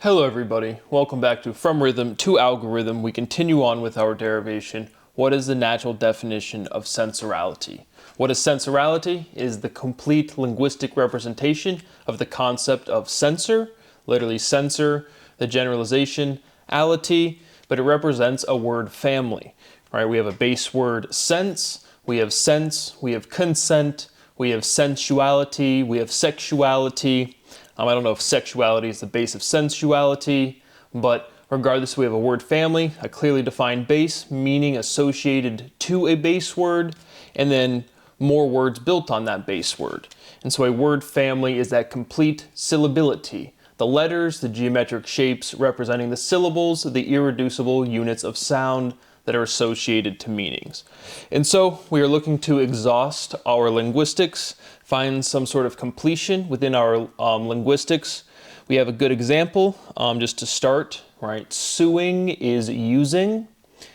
Hello everybody, welcome back to From Rhythm to Algorithm. We continue on with our derivation. What is the natural definition of sensorality? What is sensorality? It is the complete linguistic representation of the concept of sensor, literally sensor, the generalization, ality, but it represents a word family. Right? We have a base word sense, we have consent, we have sensuality, we have sexuality. I don't know if sexuality is the base of sensuality, but regardless, we have a word family, a clearly defined base, meaning associated to a base word, and then more words built on that base word. And so a word family is that complete syllability. The letters, the geometric shapes representing the syllables, the irreducible units of sound that are associated to meanings. And so we are looking to exhaust our linguistics, find some sort of completion within our linguistics. We have a good example just to start, right? Suing is using.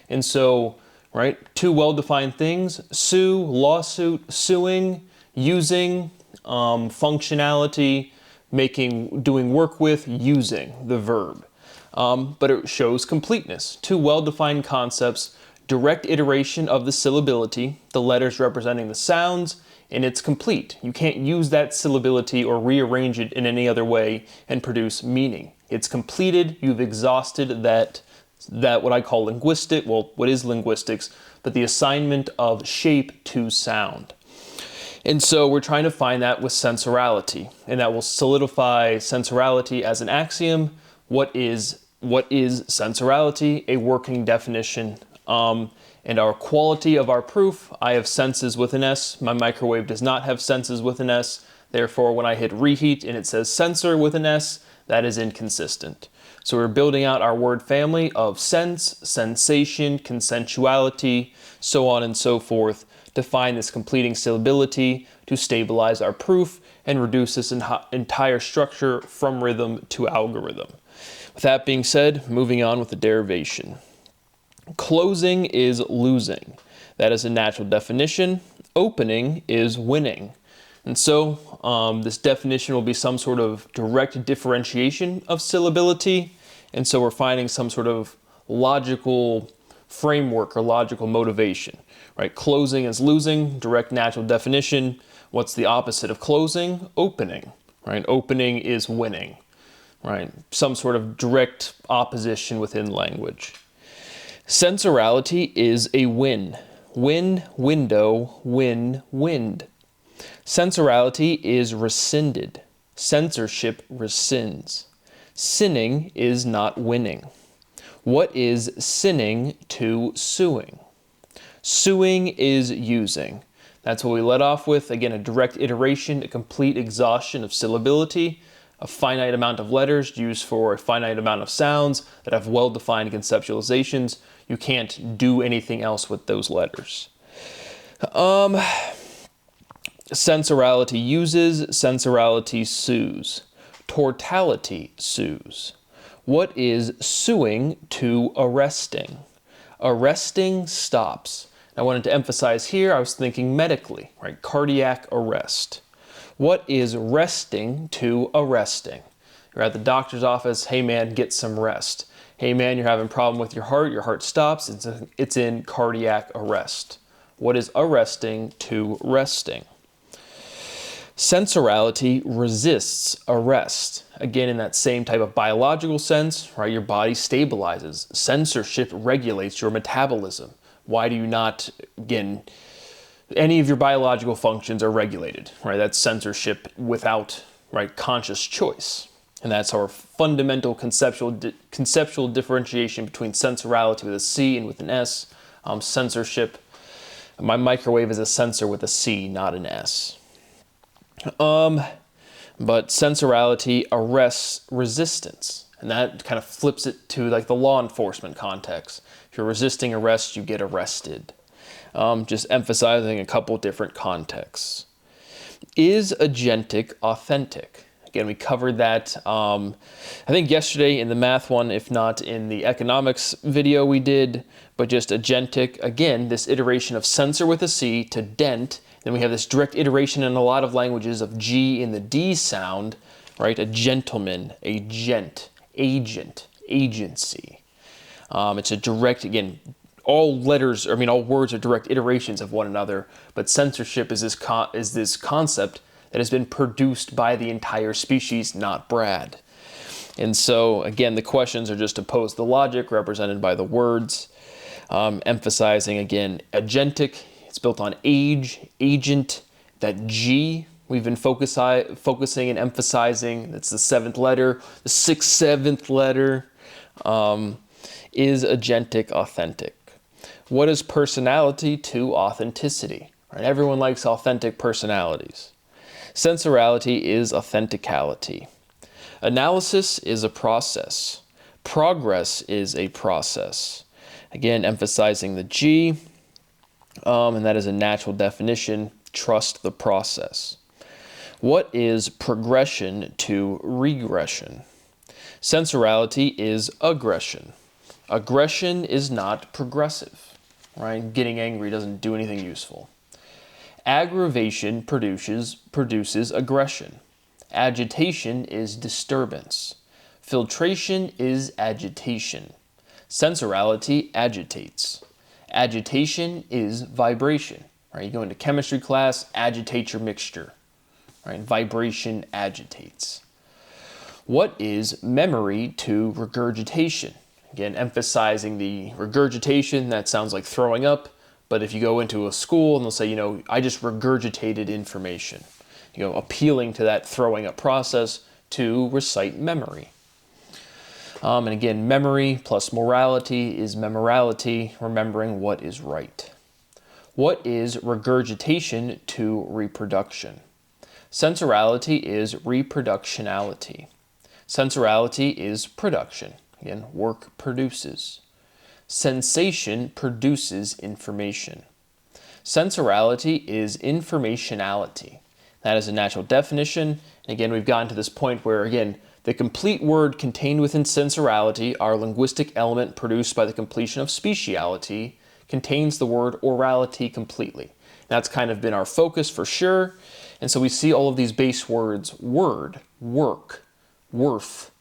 And so, right, two well-defined things: sue, lawsuit; suing, using, functionality, doing work with, using, the verb. But it shows completeness. Two well-defined concepts, direct iteration of the syllability, the letters representing the sounds, and it's complete. You can't use that syllability or rearrange it in any other way and produce meaning. It's completed. You've exhausted that what I call linguistic, well, what is linguistics, but the assignment of shape to sound. And so we're trying to find that with sensorality, and that will solidify sensorality as an axiom. What is sensorality? A working definition. And our quality of our proof, I have senses with an S. My microwave does not have senses with an S. Therefore, when I hit reheat and it says sensor with an S, that is inconsistent. So we're building out our word family of sense, sensation, consensuality, so on and so forth, to find this completing syllability, to stabilize our proof, and reduce this entire structure from rhythm to algorithm. With that being said, moving on with the derivation. Closing is losing. That is a natural definition. Opening is winning. And so this definition will be some sort of direct differentiation of syllability. And so we're finding some sort of logical framework or logical motivation. Right? Closing is losing, direct natural definition. What's the opposite of closing? Opening. Right? Opening is winning. Right? Some sort of direct opposition within language. Sensorality is a win. Win, window, win, wind. Sensorality is rescinded. Censorship rescinds. Sinning is not winning. What is sinning to suing? Suing is using. That's what we led off with. Again, a direct iteration, a complete exhaustion of syllability, a finite amount of letters used for a finite amount of sounds that have well-defined conceptualizations. You can't do anything else with those letters. Sensorality uses, sensorality sues. Tortality sues. What is suing to arresting? Arresting stops. I wanted to emphasize here, I was thinking medically, right? Cardiac arrest. What is resting to arresting? You're at the doctor's office, hey man, get some rest. Hey man, you're having a problem with your heart stops, it's in cardiac arrest. What is arresting to resting? Sensorality resists arrest. Again, in that same type of biological sense, right? Your body stabilizes. Censorship regulates your metabolism. Why do you not, again, any of your biological functions are regulated, right? That's censorship without, right, conscious choice. And that's our fundamental conceptual differentiation between sensorality with a C and with an S. Censorship, my microwave is a sensor with a C, not an S. But sensorality arrests resistance. And that kind of flips it to like the law enforcement context. If you're resisting arrest, you get arrested. Just emphasizing a couple different contexts. Is agentic authentic? Again, we covered that, I think yesterday in the math one, if not in the economics video we did, but just agentic, again, this iteration of sensor with a C to dent. Then we have this direct iteration in a lot of languages of G in the D sound, right? A gentleman, a gent, agent, agency. It's a direct, again, all letters, all words are direct iterations of one another, but censorship is this concept that has been produced by the entire species, not Brad. And so, again, the questions are just to pose the logic represented by the words, emphasizing, again, agentic. It's built on age, agent, that G we've been focusing and emphasizing. That's the seventh letter, the seventh letter, is agentic, authentic. What is personality to authenticity? Right? Everyone likes authentic personalities. Sensorality is authenticality. Analysis is a process. Progress is a process. Again, emphasizing the G, and that is a natural definition. Trust the process. What is progression to regression? Sensorality is aggression. Aggression is not progressive, right? Getting angry doesn't do anything useful. Aggravation produces aggression. Agitation is disturbance. Filtration is agitation. Sensorality agitates. Agitation is vibration. Right? You go into chemistry class, agitate your mixture. Right? Vibration agitates. What is memory to regurgitation? Again, emphasizing the regurgitation, that sounds like throwing up, but if you go into a school and they'll say, I just regurgitated information, appealing to that throwing up process to recite memory. And again, memory plus morality is memorality, remembering what is right. What is regurgitation to reproduction? Sensorality is reproductionality. Sensorality is production. Again, work produces. Sensation produces information. Sensorality is informationality. That is a natural definition. And again, we've gotten to this point where, again, the complete word contained within sensorality, our linguistic element produced by the completion of speciality, contains the word orality completely. That's kind of been our focus for sure. And so we see all of these base words: word, work, worth,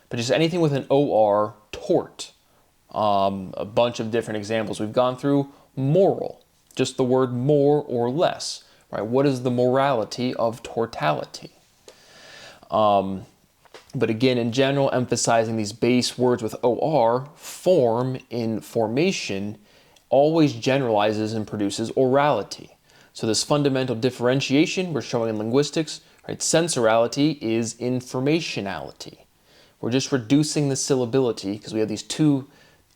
but just anything with an OR, tort. A bunch of different examples we've gone through. Moral, just the word more or less, right? What is the morality of tortality? But again, in general, emphasizing these base words with OR, form in formation always generalizes and produces orality. So this fundamental differentiation we're showing in linguistics, right? Sensorality is informationality. We're just reducing the syllability because we have these two,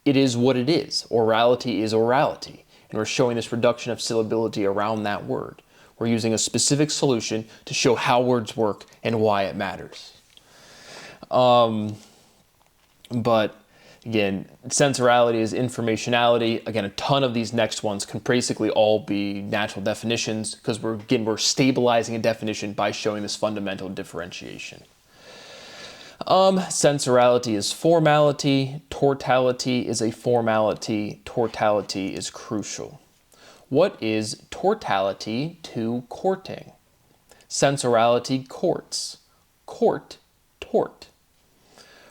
it is what it is. Orality is orality. And we're showing this reduction of syllability around that word. We're using a specific solution to show how words work and why it matters. But again, sensorality is informationality. Again, a ton of these next ones can basically all be natural definitions because we're stabilizing a definition by showing this fundamental differentiation. Sensorality is formality. Tortality is a formality. Tortality is crucial. What is tortality to courting? Sensorality courts. Court, tort.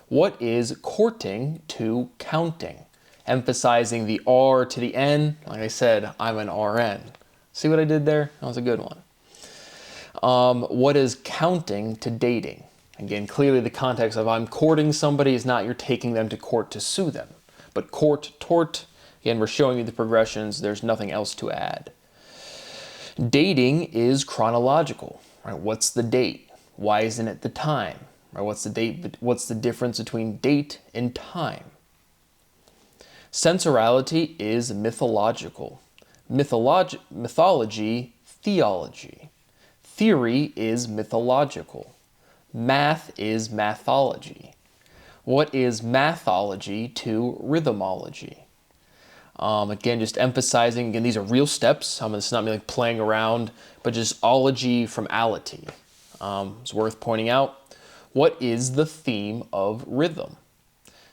What is courting to counting? Emphasizing the R to the N. Like I said, I'm an RN. See what I did there? That was a good one. What is counting to dating? Again, clearly the context of I'm courting somebody is not you're taking them to court to sue them. But court, tort, again, we're showing you the progressions. There's nothing else to add. Dating is chronological. Right? What's the date? Why isn't it the time? Right? What's the date? What's the difference between date and time? Sensorality is mythological. Mythology, theology. Theory is mythological. Math is mathology. What is mathology to rhythmology? Again, just emphasizing, again, these are real steps. It's not me like playing around, but just ology from ality. It's worth pointing out. What is the theme of rhythm?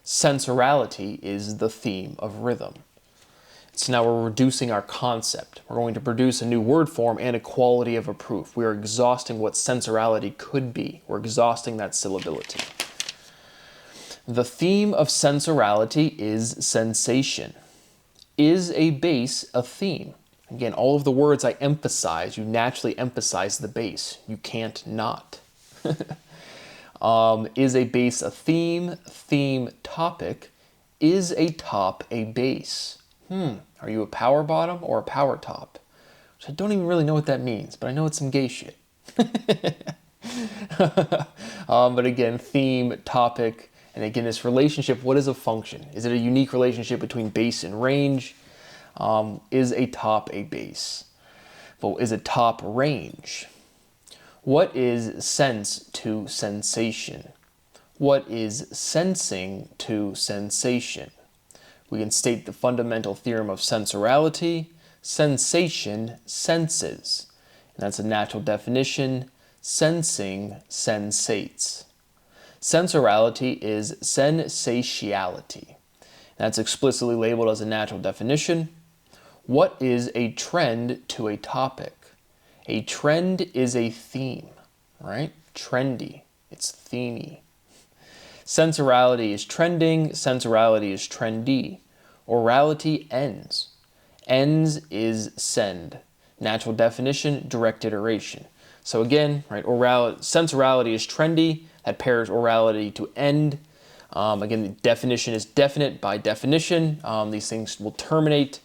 Sensorality is the theme of rhythm. So now we're reducing our concept. We're going to produce a new word form and a quality of a proof. We are exhausting what sensorality could be. We're exhausting that syllability. The theme of sensorality is sensation. Is a base a theme? Again, all of the words I emphasize, you naturally emphasize the base. You can't not. Is a base a theme? Theme topic. Is a top a base? Are you a power bottom or a power top? Which I don't even really know what that means, but I know it's some gay shit. But again, theme, topic, and again, this relationship, what is a function? Is it a unique relationship between base and range? Is a top a base? Well, is a top range? What is sense to sensation? What is sensing to sensation? We can state the fundamental theorem of sensorality. Sensation senses. And that's a natural definition. Sensing sensates. Sensorality is sensatiality. That's explicitly labeled as a natural definition. What is a trend to a topic? A trend is a theme, right? Trendy. It's themey. Sensorality is trending. Sensorality is trendy. Orality ends. Ends is send. Natural definition, direct iteration. So again, right, sensorality is trendy. That pairs orality to end. Again, the definition is definite by definition. These things will terminate.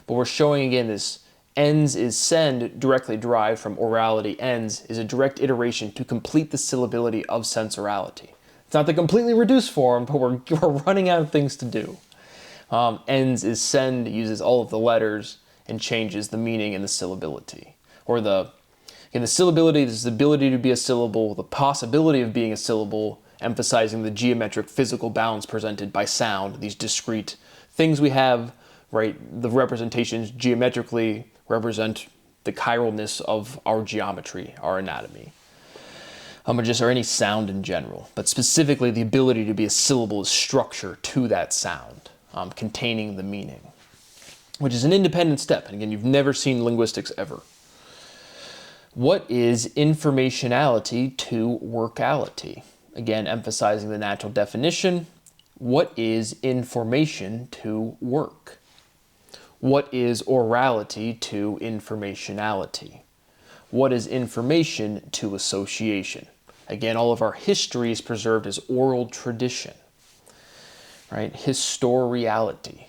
But we're showing again this ends is send, directly derived from orality ends, is a direct iteration to complete the syllability of sensorality. It's not the completely reduced form, but we're running out of things to do. Ends is send, uses all of the letters and changes the meaning and the syllability. Or the syllability is the ability to be a syllable, the possibility of being a syllable, emphasizing the geometric physical bounds presented by sound, these discrete things we have, right? The representations geometrically represent the chiralness of our geometry, our anatomy. Or any sound in general, but specifically the ability to be a syllable is structure to that sound, containing the meaning, which is an independent step. And again, you've never seen linguistics ever. What is informationality to workality? Again, emphasizing the natural definition. What is information to work? What is orality to informationality? What is information to association? Again, all of our history is preserved as oral tradition, right? Historiality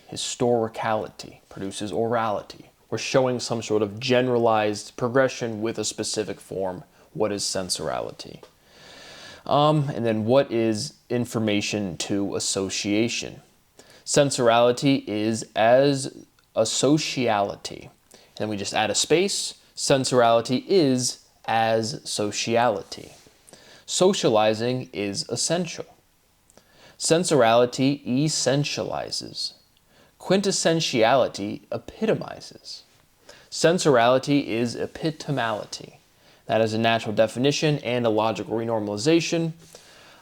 produces orality. We're showing some sort of generalized progression with a specific form. What is sensorality? And then what is information to association? Sensorality is as associality. And then we just add a space. Sensorality is as sociality. Socializing is essential. Sensorality essentializes. Quintessentiality epitomizes. Sensorality is epitomality. That is a natural definition and a logical renormalization.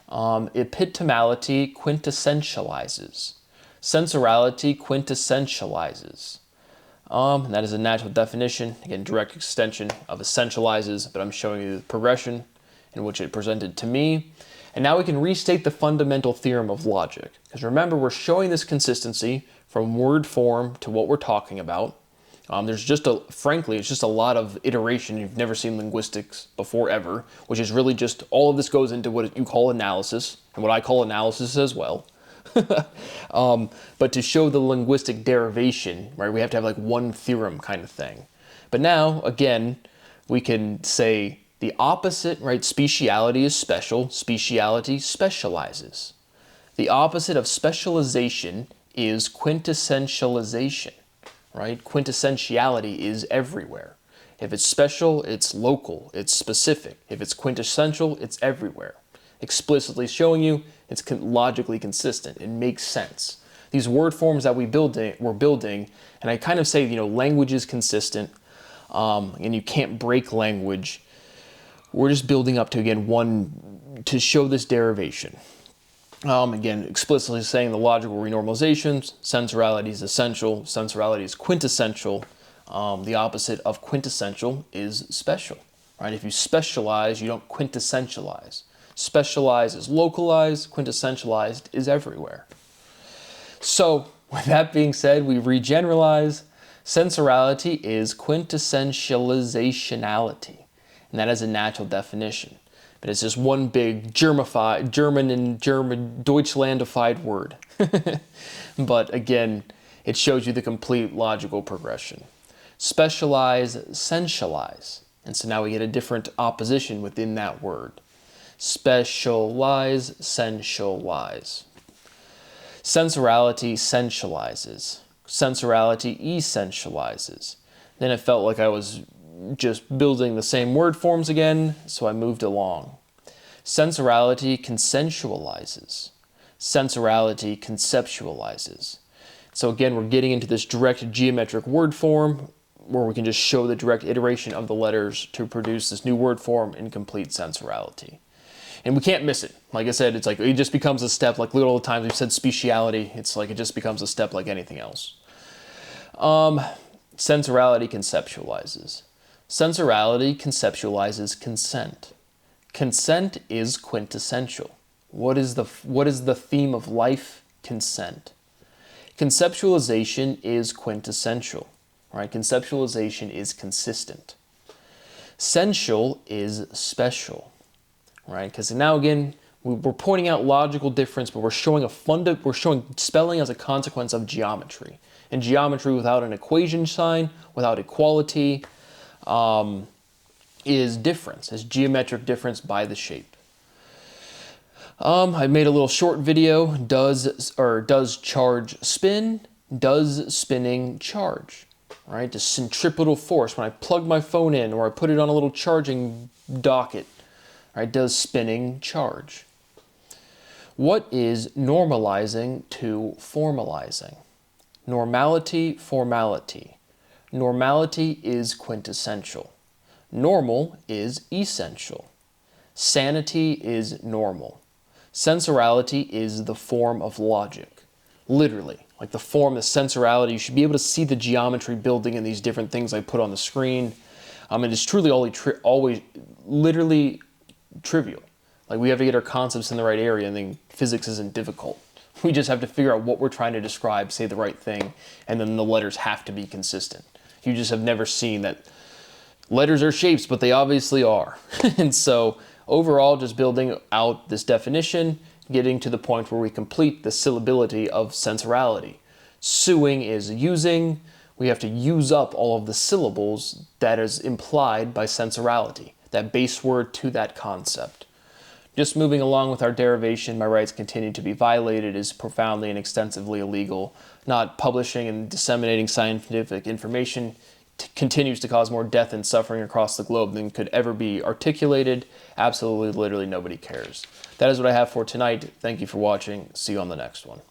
Epitomality quintessentializes. Sensorality quintessentializes. And that is a natural definition, again, direct extension of essentializes, but I'm showing you the progression in which it presented to me. And now we can restate the fundamental theorem of logic. Because remember, we're showing this consistency from word form to what we're talking about. Frankly, it's just a lot of iteration. You've never seen linguistics before ever, which is really just, all of this goes into what you call analysis, and what I call analysis as well. But to show the linguistic derivation, right, we have to have like one theorem kind of thing. But now, again, we can say the opposite, right? Speciality is special. Speciality specializes. The opposite of specialization is quintessentialization, right? Quintessentiality is everywhere. If it's special, it's local, it's specific. If it's quintessential, it's everywhere. Explicitly showing you it's logically consistent. It makes sense. These word forms that we're building, and I kind of say, language is consistent, and you can't break language. We're just building up to, again, to show this derivation. Again, explicitly saying the logical renormalizations, sensorality is essential, sensorality is quintessential. The opposite of quintessential is special, right? If you specialize, you don't quintessentialize. Specialized is localized, quintessentialized is everywhere. So, with that being said, we regeneralize. Sensorality is quintessentializationality, and that is a natural definition. But it's just one big German Deutschlandified word. But again, it shows you the complete logical progression. Specialize, sensualize. And so now we get a different opposition within that word. Specialize, sensualize. Sensorality sensualizes. Sensorality essentializes. Then it felt like I was just building the same word forms again, so I moved along. Sensorality consensualizes. Sensorality conceptualizes. So again, we're getting into this direct geometric word form where we can just show the direct iteration of the letters to produce this new word form in complete sensorality. And we can't miss it. Like I said, it's like it just becomes a step, like little times we've said speciality, it's like it just becomes a step like anything else. Sensorality conceptualizes. Sensorality conceptualizes consent. Consent is quintessential. What is the theme of life? Consent. Conceptualization is quintessential. Right? Conceptualization is consistent. Sensual is special. Right? Because now again, we're pointing out logical difference, but we're showing spelling as a consequence of geometry. And geometry without an equation sign, without equality, is difference, is geometric difference by the shape. I made a little short video. Does charge spin? Does spinning charge? Right? The centripetal force. When I plug my phone in or I put it on a little charging docket, right? Does spinning charge? What is normalizing to formalizing? Normality, formality. Normality is quintessential. Normal is essential. Sanity is normal. Sensorality is the form of logic. Literally, like the form, the sensorality, you should be able to see the geometry building in these different things I put on the screen. It is truly always literally trivial. Like we have to get our concepts in the right area, and then physics isn't difficult. We just have to figure out what we're trying to describe, say the right thing, and then the letters have to be consistent. You just have never seen that letters are shapes, but they obviously are. And so overall, just building out this definition, getting to the point where we complete the syllability of sensorality. Suing is using. We have to use up all of the syllables that is implied by sensorality, that base word to that concept. Just moving along with our derivation, my rights continue to be violated is profoundly and extensively illegal. Not publishing and disseminating scientific information continues to cause more death and suffering across the globe than could ever be articulated. Absolutely, literally nobody cares. That is what I have for tonight. Thank you for watching. See you on the next one.